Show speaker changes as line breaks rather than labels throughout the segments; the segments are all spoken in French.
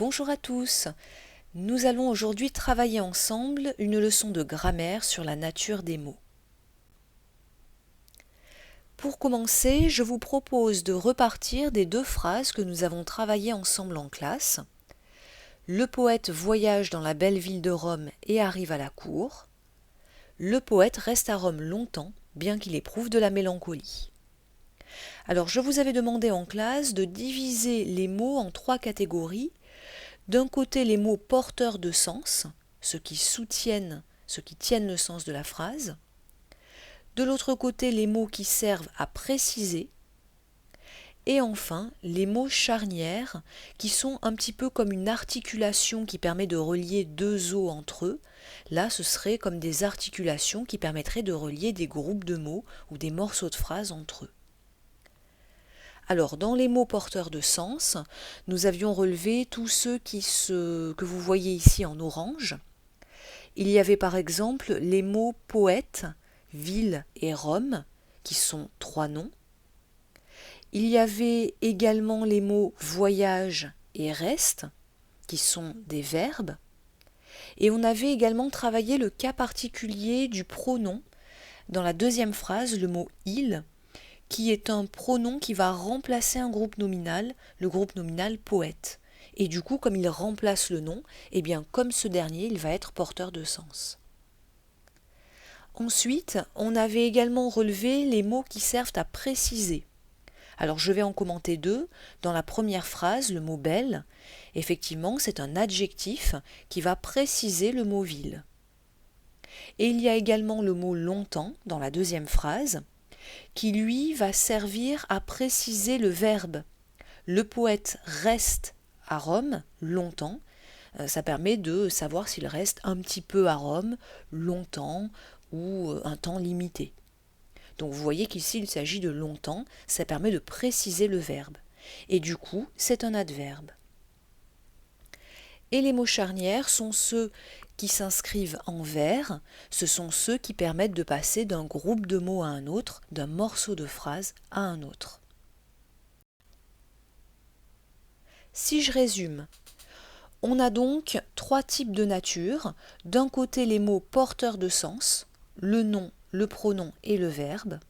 Bonjour à tous. Nous allons aujourd'hui travailler ensemble une leçon de grammaire sur la nature des mots. Pour commencer, je vous propose de repartir des deux phrases que nous avons travaillées ensemble en classe. Le poète voyage dans la belle ville de Rome et arrive à la cour. Le poète reste à Rome longtemps, bien qu'il éprouve de la mélancolie. Alors, je vous avais demandé en classe de diviser les mots en trois catégories. D'un côté, les mots porteurs de sens, ceux qui tiennent le sens de la phrase. De l'autre côté, les mots qui servent à préciser. Et enfin, les mots charnières, qui sont un petit peu comme une articulation qui permet de relier deux os entre eux. Là, ce serait comme des articulations qui permettraient de relier des groupes de mots ou des morceaux de phrases entre eux. Alors, dans les mots porteurs de sens, nous avions relevé tous ceux que vous voyez ici en orange. Il y avait par exemple les mots poète, ville et Rome, qui sont trois noms. Il y avait également les mots voyage et reste, qui sont des verbes. Et on avait également travaillé le cas particulier du pronom. Dans la deuxième phrase, le mot il, qui est un pronom qui va remplacer un groupe nominal, le groupe nominal poète. Et du coup, comme il remplace le nom, eh bien, comme ce dernier, il va être porteur de sens. Ensuite, on avait également relevé les mots qui servent à préciser. Alors, je vais en commenter deux. Dans la première phrase, le mot belle, effectivement, c'est un adjectif qui va préciser le mot ville. Et il y a également le mot longtemps dans la deuxième phrase, qui lui va servir à préciser le verbe. Le poète reste à Rome longtemps. Ça permet de savoir s'il reste un petit peu à Rome, longtemps ou un temps limité. Donc vous voyez qu'ici il s'agit de longtemps, ça permet de préciser le verbe. Et du coup, c'est un adverbe. Et les mots charnières sont ceux qui s'inscrivent en vers, ce sont ceux qui permettent de passer d'un groupe de mots à un autre, d'un morceau de phrase à un autre. Si je résume, on a donc trois types de nature. D'un côté, les mots porteurs de sens, le nom, le pronom et le verbe.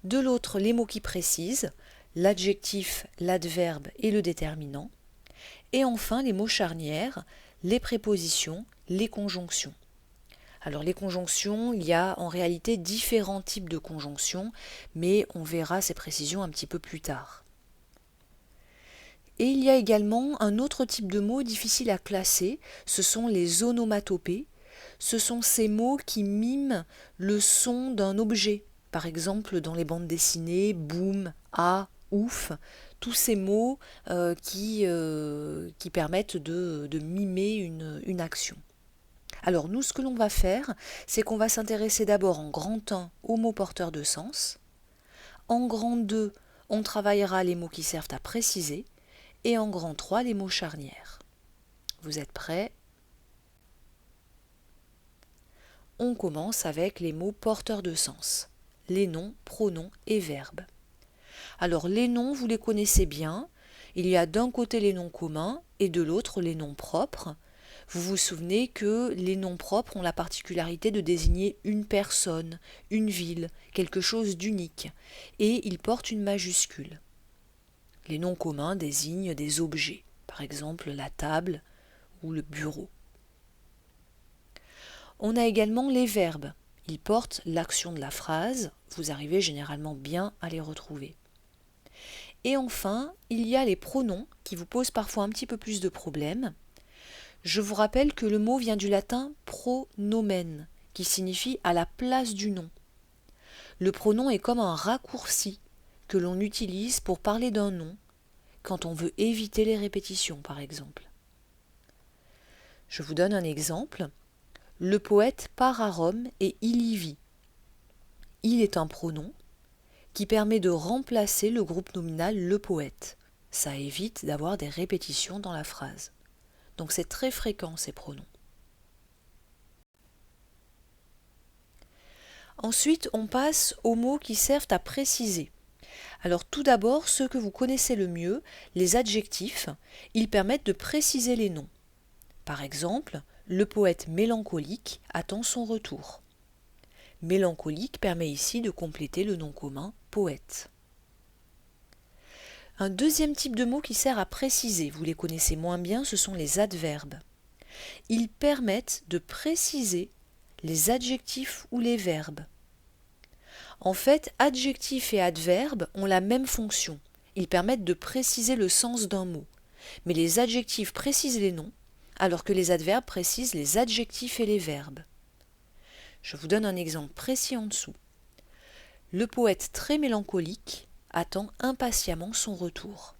De l'autre, les mots qui précisent, l'adjectif, l'adverbe et le déterminant. Et enfin, les mots charnières, les prépositions, les conjonctions. Alors les conjonctions, il y a en réalité différents types de conjonctions, mais on verra ces précisions un petit peu plus tard. Et il y a également un autre type de mots difficile à classer, ce sont les onomatopées. Ce sont ces mots qui miment le son d'un objet. Par exemple, dans les bandes dessinées, boum, ah, ouf, tous ces mots qui permettent de mimer une action. Alors nous, ce que l'on va faire, c'est qu'on va s'intéresser d'abord en grand 1 aux mots porteurs de sens. En grand 2, on travaillera les mots qui servent à préciser. Et en grand 3, les mots charnières. Vous êtes prêts? On commence avec les mots porteurs de sens, les noms, pronoms et verbes. Alors les noms, vous les connaissez bien. Il y a d'un côté les noms communs et de l'autre les noms propres. Vous vous souvenez que les noms propres ont la particularité de désigner une personne, une ville, quelque chose d'unique, et ils portent une majuscule. Les noms communs désignent des objets, par exemple la table ou le bureau. On a également les verbes. Ils portent l'action de la phrase, vous arrivez généralement bien à les retrouver. Et enfin, il y a les pronoms qui vous posent parfois un petit peu plus de problèmes. Je vous rappelle que le mot vient du latin pronomen, qui signifie à la place du nom. Le pronom est comme un raccourci que l'on utilise pour parler d'un nom, quand on veut éviter les répétitions par exemple. Je vous donne un exemple. Le poète part à Rome et il y vit. Il est un pronom qui permet de remplacer le groupe nominal le poète. Ça évite d'avoir des répétitions dans la phrase. Donc c'est très fréquent ces pronoms. Ensuite, on passe aux mots qui servent à préciser. Alors tout d'abord, ceux que vous connaissez le mieux, les adjectifs, ils permettent de préciser les noms. Par exemple, le poète mélancolique attend son retour. Mélancolique permet ici de compléter le nom commun poète. Un deuxième type de mot qui sert à préciser, vous les connaissez moins bien, ce sont les adverbes. Ils permettent de préciser les adjectifs ou les verbes. En fait, adjectifs et adverbes ont la même fonction. Ils permettent de préciser le sens d'un mot. Mais les adjectifs précisent les noms, alors que les adverbes précisent les adjectifs et les verbes. Je vous donne un exemple précis en dessous. Le poète très mélancolique attend impatiemment son retour.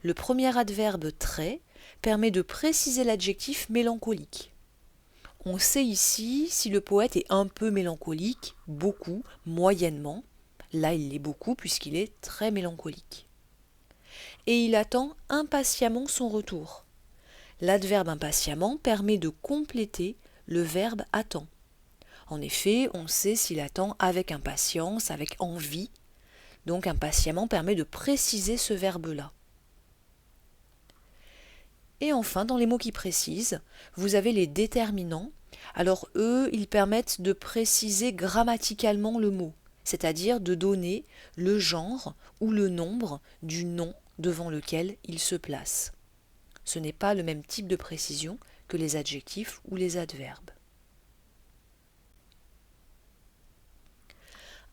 Le premier adverbe très permet de préciser l'adjectif mélancolique. On sait ici si le poète est un peu mélancolique, beaucoup, moyennement. Là, il l'est beaucoup puisqu'il est très mélancolique. Et il attend impatiemment son retour. L'adverbe impatiemment permet de compléter le verbe attend. En effet, on sait s'il attend avec impatience, avec envie. Donc impatiemment permet de préciser ce verbe-là. Et enfin, dans les mots qui précisent, vous avez les déterminants. Alors eux, ils permettent de préciser grammaticalement le mot, c'est-à-dire de donner le genre ou le nombre du nom devant lequel il se place. Ce n'est pas le même type de précision que les adjectifs ou les adverbes.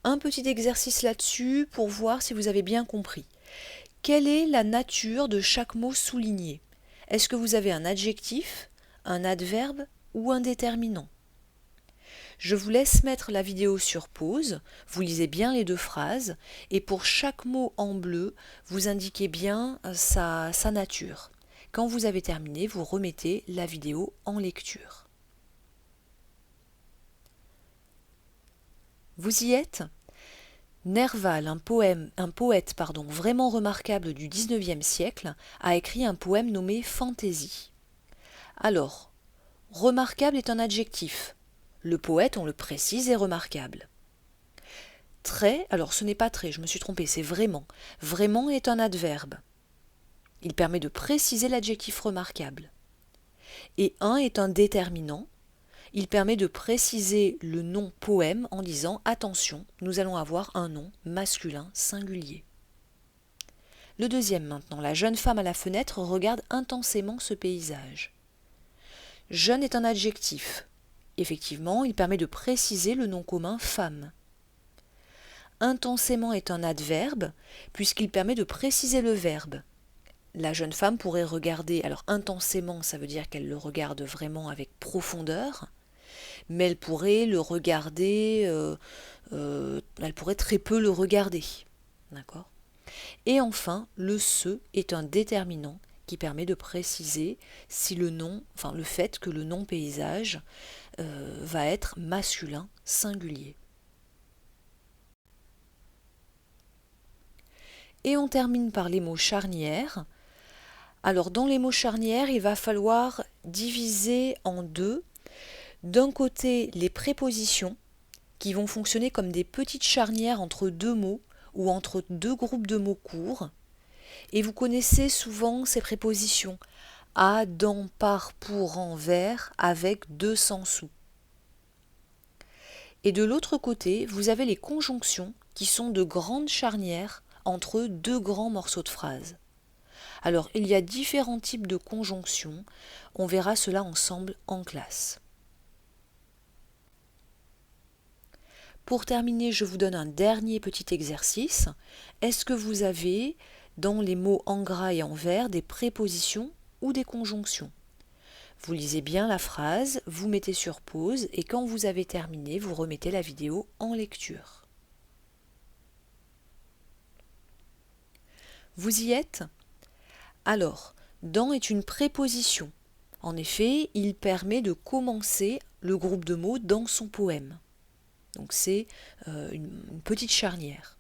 Un petit exercice là-dessus pour voir si vous avez bien compris. Quelle est la nature de chaque mot souligné ? Est-ce que vous avez un adjectif, un adverbe ou un déterminant ? Je vous laisse mettre la vidéo sur pause, vous lisez bien les deux phrases et pour chaque mot en bleu, vous indiquez bien sa nature. Quand vous avez terminé, vous remettez la vidéo en lecture. Vous y êtes ? Nerval, un poète vraiment remarquable du XIXe siècle, a écrit un poème nommé Fantaisie. Alors, remarquable est un adjectif. Le poète, on le précise, est remarquable. Très, alors ce n'est pas très, je me suis trompée, c'est vraiment. Vraiment est un adverbe. Il permet de préciser l'adjectif remarquable. Et un est un déterminant. Il permet de préciser le nom poème en disant « Attention, nous allons avoir un nom masculin singulier ». Le deuxième maintenant, la jeune femme à la fenêtre regarde intensément ce paysage. Jeune est un adjectif. Effectivement, il permet de préciser le nom commun femme. Intensément est un adverbe puisqu'il permet de préciser le verbe. La jeune femme pourrait regarder, alors intensément ça veut dire qu'elle le regarde vraiment avec profondeur, mais elle pourrait le regarder, elle pourrait très peu le regarder. D'accord ? Et enfin, le ce est un déterminant qui permet de préciser si le nom, enfin le fait que le nom paysage va être masculin singulier. Et on termine par les mots charnières. Alors dans les mots charnières, il va falloir diviser en deux. D'un côté, les prépositions qui vont fonctionner comme des petites charnières entre deux mots ou entre deux groupes de mots courts. Et vous connaissez souvent ces prépositions à, dans, par, pour, en, vers, avec, de, sans, sous. Et de l'autre côté, vous avez les conjonctions qui sont de grandes charnières entre deux grands morceaux de phrases. Alors, il y a différents types de conjonctions. On verra cela ensemble en classe. Pour terminer, je vous donne un dernier petit exercice. Est-ce que vous avez, dans les mots en gras et en vert, des prépositions ou des conjonctions ? Vous lisez bien la phrase, vous mettez sur pause et quand vous avez terminé, vous remettez la vidéo en lecture. Vous y êtes ? Alors, dans est une préposition. En effet, il permet de commencer le groupe de mots dans son poème. Donc c'est une petite charnière.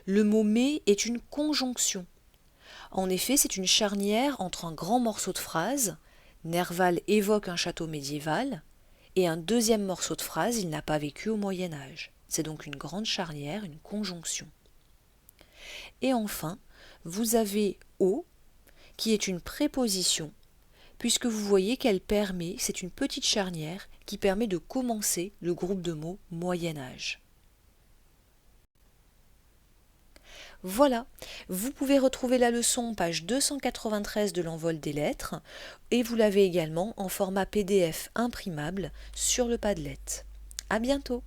Le mot mais est une conjonction. En effet, c'est une charnière entre un grand morceau de phrase, Nerval évoque un château médiéval, et un deuxième morceau de phrase, il n'a pas vécu au Moyen-Âge. C'est donc une grande charnière, une conjonction. Et enfin, vous avez au, qui est une préposition, puisque vous voyez qu'elle permet, c'est une petite charnière qui permet de commencer le groupe de mots Moyen Âge. Voilà, vous pouvez retrouver la leçon page 293 de l'envol des lettres et vous l'avez également en format PDF imprimable sur le Padlet. À bientôt!